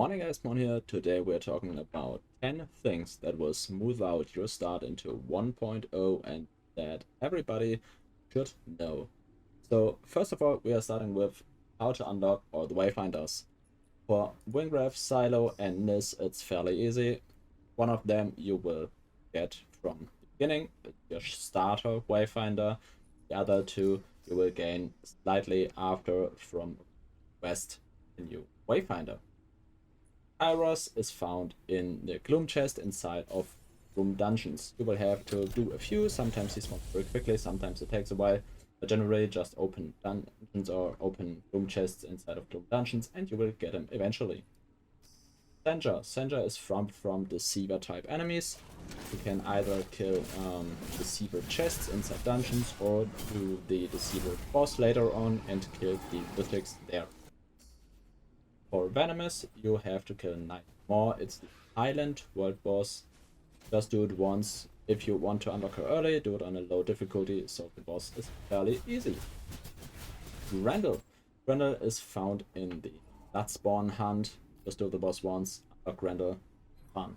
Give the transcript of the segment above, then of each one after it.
Morning guys, Mon here. Today we're talking about 10 things that will smooth out your start into 1.0 and that everybody should know. So first of all, we are starting with how to unlock all the Wayfinders. For Wingrave, Silo and Nis, it's fairly easy. One of them you will get from the beginning, your starter Wayfinder. The other two you will gain slightly after from West, the new Wayfinder. Iros is found in the Gloom chest inside of Gloom dungeons. You will have to do a few, sometimes he spawns very quickly, sometimes it takes a while, but generally just open dungeons or open Gloom chests inside of Gloom dungeons and you will get him eventually. Senja is from Deceiver type enemies. You can either kill Deceiver chests inside dungeons or do the Deceiver boss later on and kill the Mythics there. For Venomous, you have to kill 9 more. It's the Island world boss. Just do it once. If you want to unlock her early, do it on a low difficulty, so the boss is fairly easy. Grendel. Grendel is found in the Bloodspawn hunt. Just do the boss once, unlock Grendel, fun.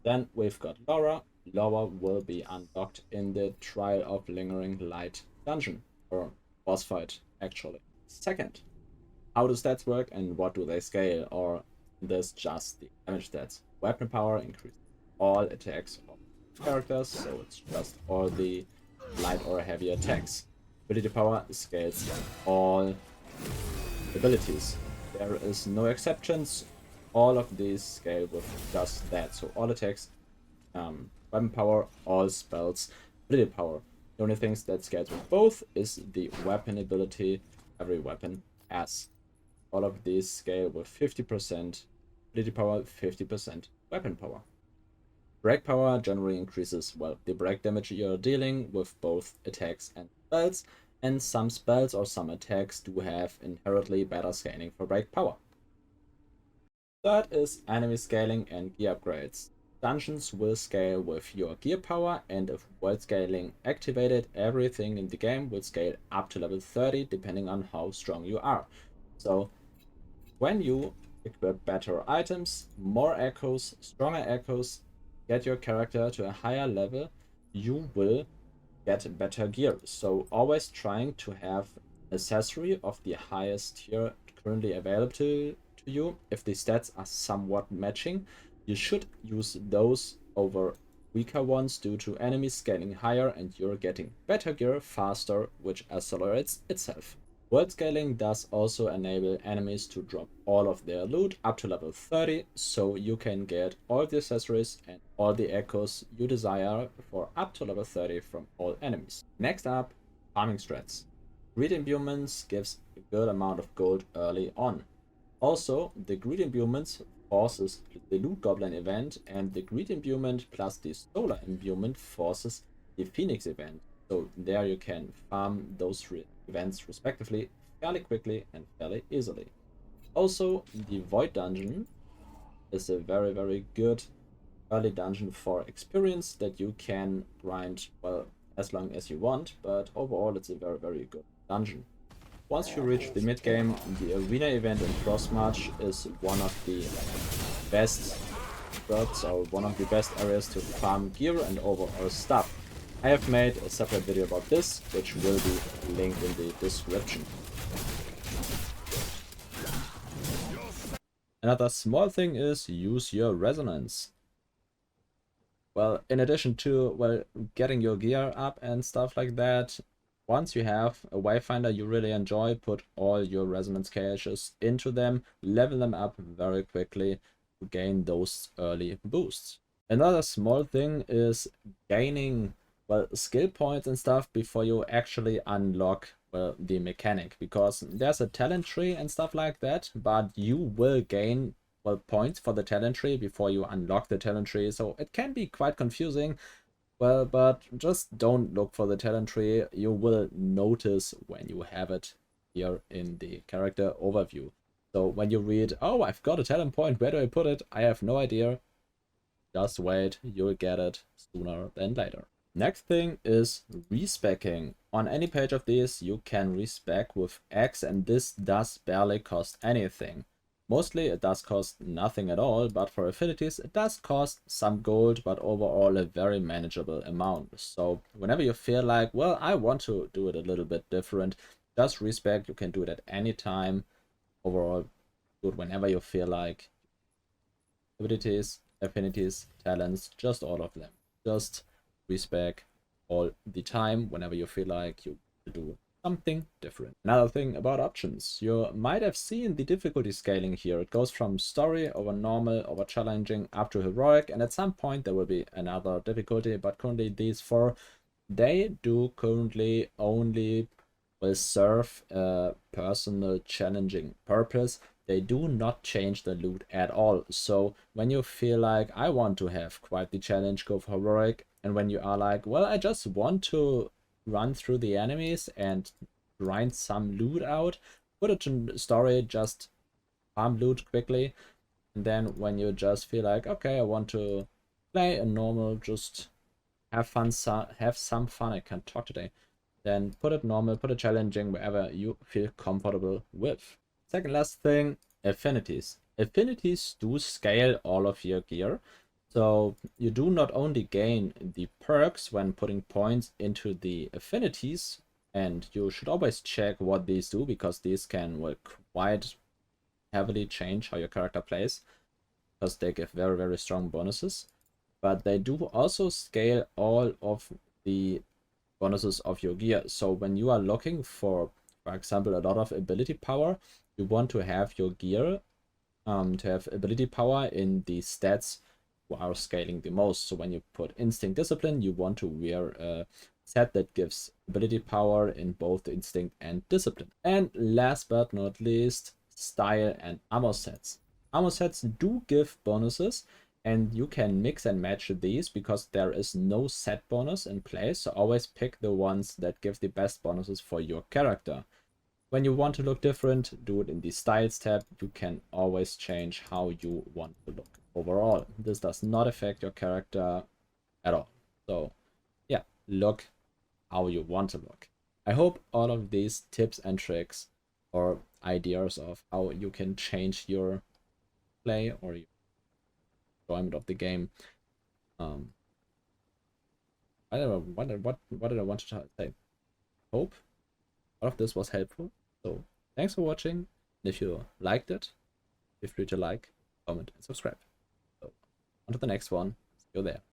Then we've got Laura. Laura will be unlocked in the Trial of Lingering Light dungeon, or boss fight, actually. Second. How do stats work and what do they scale, or this just the damage stats? Weapon power increases all attacks of characters, so it's just all the light or heavy attacks. Ability power scales all abilities. There is no exceptions. All of these scale with just that. So all attacks, weapon power, all spells, ability power. The only things that scales with both is the weapon ability every weapon has. All of these scale with 50% ability power, 50% weapon power. Break power generally increases, well, the break damage you're dealing with both attacks and spells, and some spells or some attacks do have inherently better scaling for break power. Third is enemy scaling and gear upgrades. Dungeons will scale with your gear power, and if world scaling activated, everything in the game will scale up to level 30 depending on how strong you are. So when you equip better items, more echoes, stronger echoes, get your character to a higher level, you will get better gear. So always trying to have accessory of the highest tier currently available to you. If the stats are somewhat matching, you should use those over weaker ones due to enemies scaling higher and you're getting better gear faster, which accelerates itself. World scaling does also enable enemies to drop all of their loot up to level 30, so you can get all the accessories and all the echoes you desire for up to level 30 from all enemies. Next up, farming strats. Greed Imbuements gives a good amount of gold early on. Also, the Greed Imbuements forces the Loot Goblin event, and the Greed Imbuement plus the Solar Imbuement forces the Phoenix event. So there you can farm those events respectively fairly quickly and fairly easily. Also, the Void Dungeon is a very good early dungeon for experience that you can grind, well, as long as you want, but overall it's a very good dungeon. Once you reach the mid game, the arena event in Frostmarch is one of the best spots or one of the best areas to farm gear and overall stuff. I have made a separate video about this, which will be linked in the description. Another small thing is use your resonance. Well, in addition to, getting your gear up and stuff like that, once you have a Wayfinder you really enjoy, put all your resonance caches into them, level them up very quickly to gain those early boosts. Another small thing is gaining skill points and stuff before you actually unlock the mechanic, because there's a talent tree and stuff like that, but you will gain points for the talent tree before you unlock the talent tree, so it can be quite confusing. But just don't look for the talent tree. You will notice when you have it here in the character overview. So when you read, oh, I've got a talent point, where do I put it? I have no idea. Just wait, you'll get it sooner than later. Next thing is respecking. On any page of this, you can respec with X, and this does barely cost anything. Mostly it does cost nothing at all, but for affinities it does cost some gold, but overall a very manageable amount. So whenever you feel like, well, I want to do it a little bit different, just Respec, you can do it at any time. Overall, do it whenever you feel like. Abilities, affinities, talents, just all of them. Just Respec all the time whenever you feel like you do something different. Another thing about options, you might have seen the difficulty scaling here. It goes from story over normal over challenging up to heroic, and at some point there will be another difficulty, but currently these four, they do currently only will serve a personal challenging purpose. They do not change the loot at all. So when you feel like I want to have quite the challenge, go for heroic, and when you are like, well, I just want to run through the enemies and grind some loot out, put it in story, just farm loot quickly. And then when you just feel like, okay, I want to play a normal, just have fun, have some fun, I can't talk today, then put it normal, put it challenging, wherever you feel comfortable with. Second last thing, affinities. Affinities do scale all of your gear. So you do not only gain the perks when putting points into the affinities, and you should always check what these do, because these can quite heavily change how your character plays, because they give very, very strong bonuses. But they do also scale all of the bonuses of your gear. So when you are looking for example, a lot of ability power, you want to have your gear to have ability power in the stats who are scaling the most. So when you put instinct discipline, you want to wear a set that gives ability power in both instinct and discipline. And last but not least, style and armor sets. Armor sets do give bonuses, and you can mix and match these because there is no set bonus in place. So always pick the ones that give the best bonuses for your character. When you want to look different, do it in the styles tab. You can always change how you want to look overall. This does not affect your character at all. So yeah, look how you want to look. I hope all of these tips and tricks or ideas of how you can change your play or your enjoyment of the game. I don't know what did I want to say. Hope all of this was helpful. So thanks for watching. And if you liked it, feel free to like, comment, and subscribe. So on to the next one. See you there.